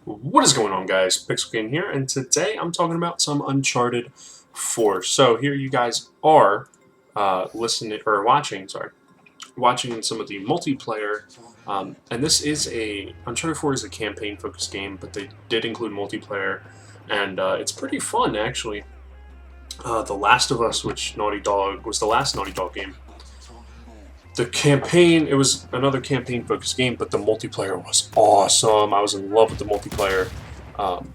What is going on, guys? Pixel Game here, and today I'm talking about some Uncharted 4. So here you guys are listening or watching. Sorry, watching some of the multiplayer. And this is a Uncharted 4 is a campaign-focused game, but they did include multiplayer, and it's pretty fun actually. The Last of Us, which Naughty Dog was the last Naughty Dog game. The campaign, it was another campaign-focused game, but the multiplayer was awesome. I was in love with the multiplayer. Um,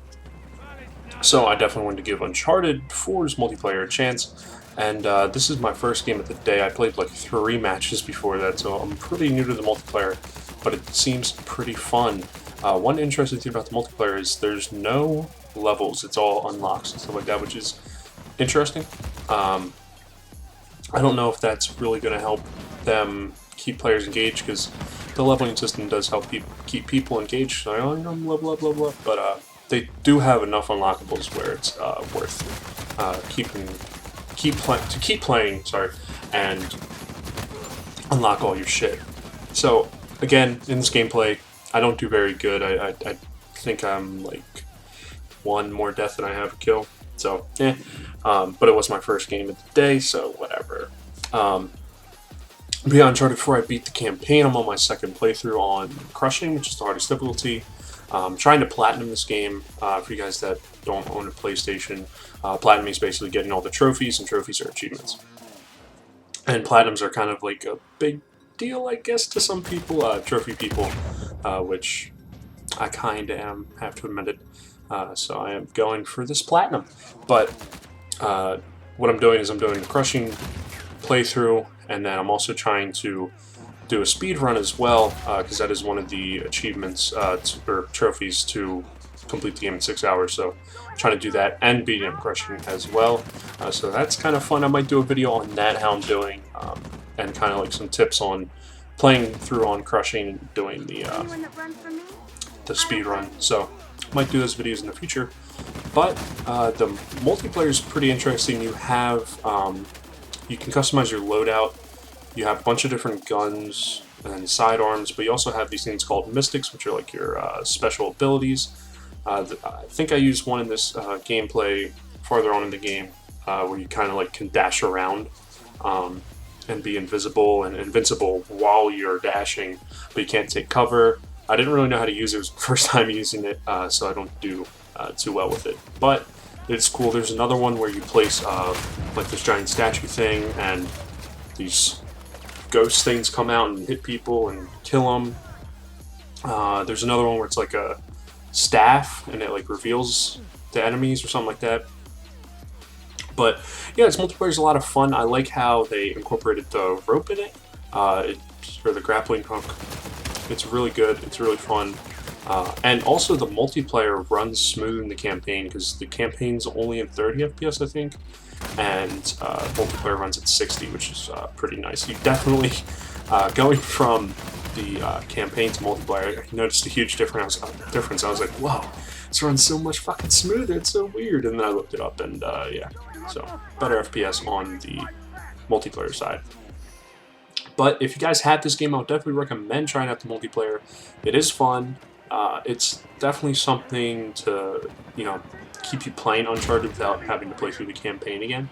so I definitely wanted to give Uncharted 4's multiplayer a chance. And this is my first game of the day. I played like 3 matches before that, so I'm pretty new to the multiplayer, but it seems pretty fun. One interesting thing about the multiplayer is there's no levels. It's all unlocks and stuff like that, which is interesting. Um, I don't know if that's really going to help them keep players engaged, because the leveling system does help keep people engaged. So I'm level up, level up, but they do have enough unlockables where it's worth keep playing. Sorry, and unlock all your shit. So again, in this gameplay, I don't do very good. I think I'm like one more death than I have a kill. So but it was my first game of the day, so whatever. Beyond Uncharted 4, I beat the campaign. I'm on my second playthrough on Crushing, which is the hardest difficulty. Trying to platinum this game. For you guys that don't own a PlayStation, platinum is basically getting all the trophies, and trophies are achievements. And platinums are kind of like a big deal, I guess, to some people, trophy people, which I kind of am, have to admit it. So I am going for this platinum. But what I'm doing is I'm doing a Crushing playthrough, and then I'm also trying to do a speed run as well, because that is one of the achievements or trophies to complete the game in 6 hours. So I'm trying to do that and beating up Crushing as well. So that's kind of fun. I might do a video on that, how I'm doing, and kind of like some tips on playing through on Crushing and doing the speed run. So I might do those videos in the future. But the multiplayer is pretty interesting. You have you can customize your loadout. You have a bunch of different guns and sidearms, but you also have these things called mystics, which are like your special abilities. I think I used one in this gameplay farther on in the game, where you kind of like can dash around and be invisible and invincible while you're dashing, but you can't take cover. I didn't really know how to use it. It was the first time using it, so I don't do too well with it. But it's cool. There's another one where you place like this giant statue thing, and these ghost things come out and hit people and kill them. There's another one where it's like a staff, and it like reveals the enemies or something like that. But yeah, this multiplayer is a lot of fun. I like how they incorporated the rope in it, or the grappling hook. It's really good. It's really fun. And also the multiplayer runs smooth in the campaign, because the campaign's only in 30 FPS, I think, and multiplayer runs at 60, which is pretty nice. You definitely, going from the campaign to multiplayer, I noticed a huge difference. I was like, wow, this runs so much fucking smoother. It's so weird. And then I looked it up, and yeah, so better FPS on the multiplayer side. But if you guys have this game, I would definitely recommend trying out the multiplayer. It is fun. It's definitely something to, keep you playing Uncharted without having to play through the campaign again,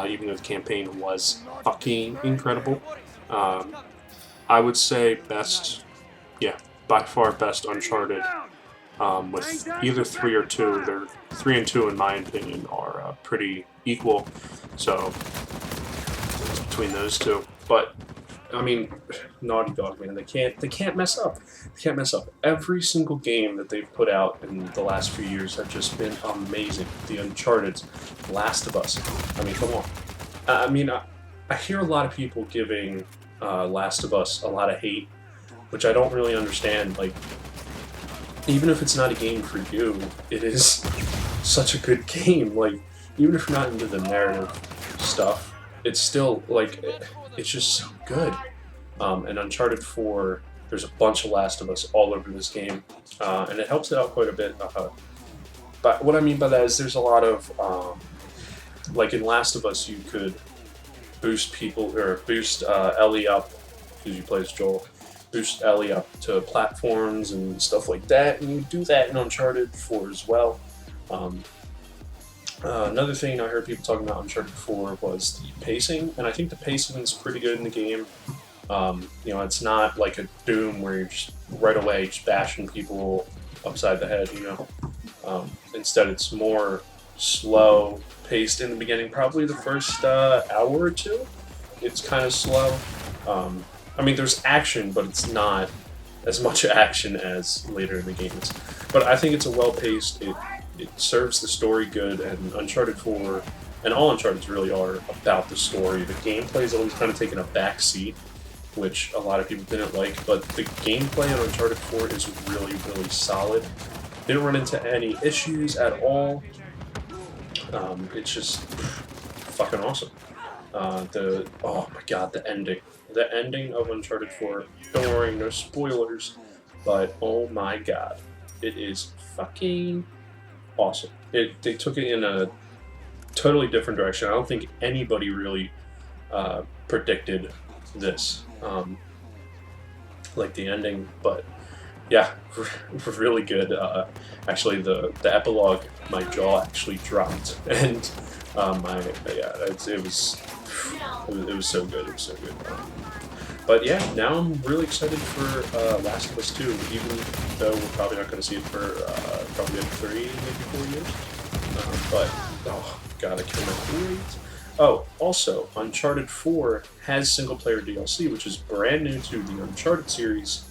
even though the campaign was fucking incredible. I would say best, yeah, by far best Uncharted, with either 3 or 2. They're 3 and 2, in my opinion, are pretty equal. So it's between those two. But I mean, Naughty Dog, man, they can't mess up. They can't mess up. Every single game that they've put out in the last few years have just been amazing. The Uncharted, Last of Us. I mean, come on. I hear a lot of people giving Last of Us a lot of hate, which I don't really understand. Like, even if it's not a game for you, it is such a good game. Like, even if you're not into the narrative stuff, it's still like it's just so good. And Uncharted 4, there's a bunch of Last of Us all over this game, and it helps it out quite a bit. But what I mean by that is there's a lot of, like in Last of Us, you could boost Ellie up, because you play as Joel, boost Ellie up to platforms and stuff like that, and you do that in Uncharted 4 as well. Um, Another thing I heard people talking about Uncharted 4 was the pacing, and I think the pacing is pretty good in the game. It's not like a Doom where you're just right away just bashing people upside the head, Instead, it's more slow paced in the beginning, probably the first hour or two. It's kind of slow. There's action, but it's not as much action as later in the games. But I think it's a well-paced, it serves the story good, and Uncharted 4, and all Uncharted's really are about the story. The gameplay's always kind of taken a back seat, which a lot of people didn't like, but the gameplay in Uncharted 4 is really, really solid. Didn't run into any issues at all. It's just fucking awesome. Oh my god, the ending. The ending of Uncharted 4. Don't worry, no spoilers, but oh my god, it is fucking awesome. They took it in a totally different direction. I don't think anybody really predicted this, like the ending, but yeah, really good. Actually, the epilogue, my jaw actually dropped, and it was so good. It was so good. But yeah, now I'm really excited for Last of Us 2, even though we're probably not going to see it for probably 3, maybe 4 years. But oh god, I cannot wait. Oh, also, Uncharted 4 has single-player DLC, which is brand new to the Uncharted series.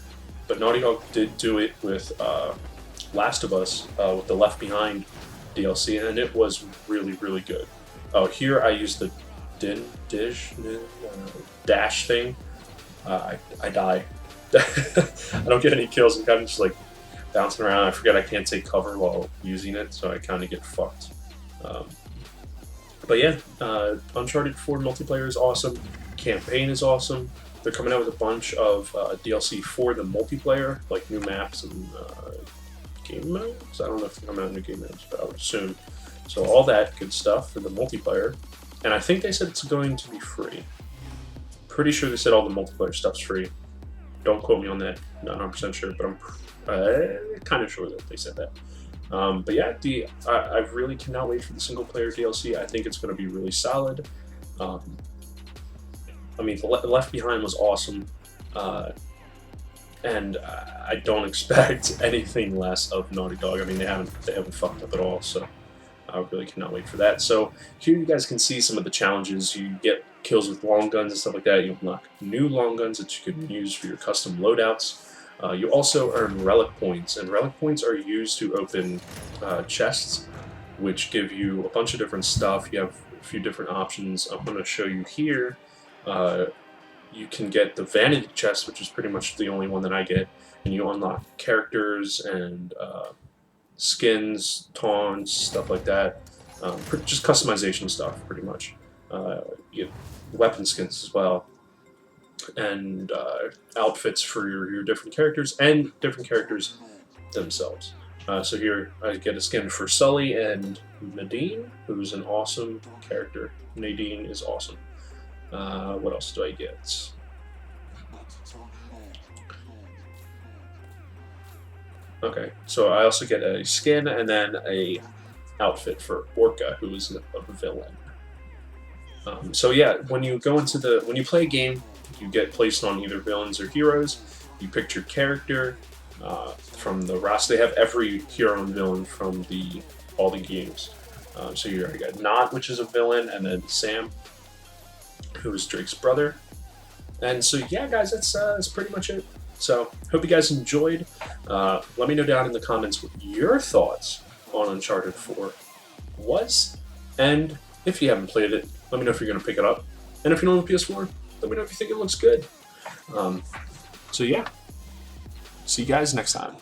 But Naughty Dog did do it with Last of Us, with the Left Behind DLC, and it was really, really good. Oh, here I used the dash thing. I die. I don't get any kills. I'm kind of just like bouncing around. I forget I can't take cover while using it, so I kind of get fucked. But yeah, Uncharted 4 multiplayer is awesome. Campaign is awesome. They're coming out with a bunch of DLC for the multiplayer, like new maps and game modes. I don't know if they're coming out with new game modes, but I would assume. So all that good stuff for the multiplayer. And I think they said it's going to be free. Pretty sure they said all the multiplayer stuff's free. Don't quote me on that. Not 100% sure, but I'm kind of sure that they said that. But yeah, I really cannot wait for the single player DLC. I think it's going to be really solid. The Left Behind was awesome, and I don't expect anything less of Naughty Dog. They haven't fucked up at all, so I really cannot wait for that. So here you guys can see some of the challenges. You get kills with long guns and stuff like that. You unlock new long guns that you can use for your custom loadouts. You also earn relic points, and relic points are used to open chests, which give you a bunch of different stuff. You have a few different options. I'm going to show you here. You can get the vanity chest, which is pretty much the only one that I get, and you unlock characters and skins, taunts, stuff like that. Just customization stuff, pretty much. You have weapon skins as well, and outfits for your different characters and different characters themselves. So here I get a skin for Sully and Nadine, who's an awesome character. Nadine is awesome. What else do I get? Okay, so I also get a skin and then a outfit for Orca, who is a villain. So yeah, when you play a game, you get placed on either villains or heroes. You pick your character from the roster. They have every hero and villain from all the games. So you already got Nott, which is a villain, and then Sam, who is Drake's brother. And so yeah, guys, that's pretty much it. So hope you guys enjoyed. Let me know down in the comments what your thoughts on Uncharted 4 was, and if you haven't played it, let me know if you're going to pick it up. And if you don't have a PS4, let me know if you think it looks good. So yeah, see you guys next time.